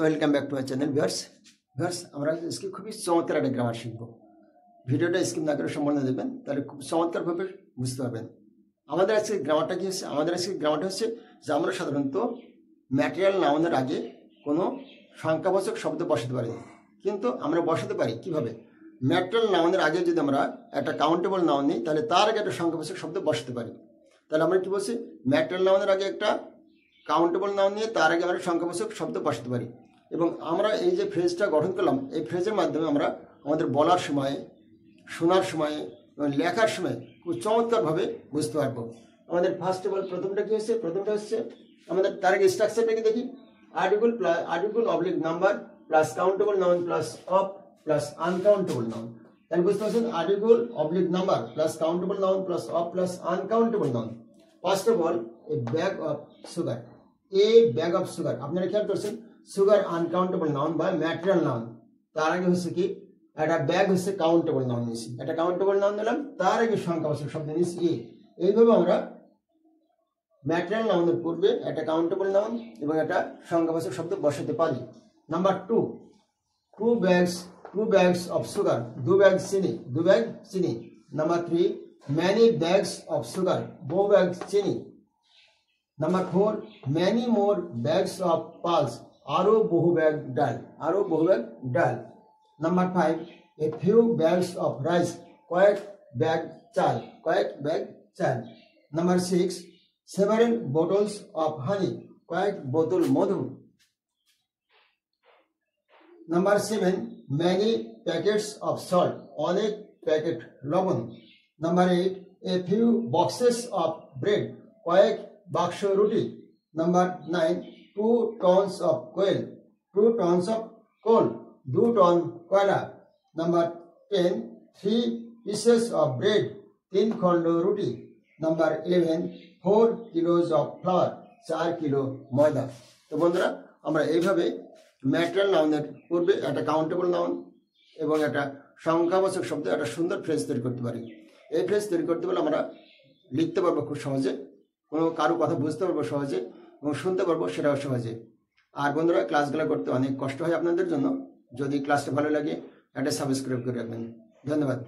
Welcome back to my channel viewers আমরা আজকে খুবই চমৎকার একটা গ্রামার শিখব। ভিডিওটা স্কিপ না করে সম্পূর্ণ দেখবেন, তাহলে খুব চমৎকারভাবে বুঝতে পারবেন। আমাদের আজকে গ্রামারটা কি হচ্ছে? আমাদের আজকে গ্রামারটা হচ্ছে যে আমরা সাধারণত ম্যাটেরিয়াল নাউনের আগে কোনো সংখ্যাবাচক শব্দ বসাতে পারি, কিন্তু আমরা বসাতে পারি কিভাবে? ম্যাটেরিয়াল নাউনের আগে যদি আমরা একটা কাউন্টেবল নাউন নিই, তাহলে তার আগে একটা সংখ্যাবাচক শব্দ বসাতে পারি। তাহলে আমরা কি বলছি? ম্যাটেরিয়াল নাউনের আগে একটা কাউন্টেবল নাউন নিয়ে তার আগে আমরা সংখ্যাবাচক শব্দ বসাতে পারি। এবং আমরা এই যে ফ্রেজটা গঠন করলাম, এই ফ্রেজের মাধ্যমে আমরা আমাদের বলার সময়, শোনার সময় এবং লেখার সময় খুব চমৎকারভাবে বুঝতে পারবো। আমাদের ফার্স্ট অফ অল প্রথমটা কি হচ্ছে? প্রথমটা হচ্ছে আমাদের তার আগে স্ট্রাকচারটাকে দেখি। Article oblique number plus countable noun plus of plus uncountable noun. তাহলে বুঝতে পারছেন, article oblique number plus countable noun plus of plus uncountable noun. First of all A bag of sugar, A bag of sugar. আপনারা খেয়াল করছেন, sugar uncountable noun বা material noun. তার আগে হচ্ছে কি? একটা ব্যাগ হচ্ছে কাউন্টেবল নাউন নিয়েছি, একটা কাউন্টেবল নাউন দিলাম, তার আগে সংখ্যাবাচক শব্দ নিয়েছি এ। এইভাবে আমরা ম্যাটেরিয়াল নাউনের পূর্বে একটা কাউন্টেবল নাউন এবং একটা সংখ্যাবাচক শব্দ বসাতে পারি। Number two, two bags of sugar, দু ব্যাগ চিনি। Number three, many bags of sugar, বহু ব্যাগ চিনি। Number four, many more bags of pulse, আরো বহু ব্যাগ ডাল। Number five, a few bags of rice, কয়েক ব্যাগ চাল। Number six, several bottles of honey, কয়েক বোতল মধু। Number seven, many packets of salt, অনেক প্যাকেট লবণ। Number eight, a few boxes of bread, কয়েক বাক্স রুটি। Number nine, 2 tons of coal, 2 ton কয়লা। নাম্বার 10, 3 pieces of bread, 3 খণ্ড রুটি। Number 11, 4 kilos of flour, 4 kilo ময়দা। তো বন্ধুরা, আমরা এইভাবে ম্যাটেরিয়াল নাউনের পূর্বে একটা কাউন্টেবল নাউন এবং একটা সংখ্যাবাচক শব্দ, একটা সুন্দর ফ্রেজ তৈরি করতে পারি। এই ফ্রেজ তৈরি করতে পারলে আমরা লিখতে পারবো খুব সহজে, কোনো কারো কথা বুঝতে পারবো সহজে এবং শুনতে পারবো সেটাও সহজে। আর বন্ধুরা, ক্লাসগুলো করতে অনেক কষ্ট হয় আপনাদের জন্য। যদি ক্লাসটা ভালো লাগে, একটা সাবস্ক্রাইব করে রাখবেন। ধন্যবাদ।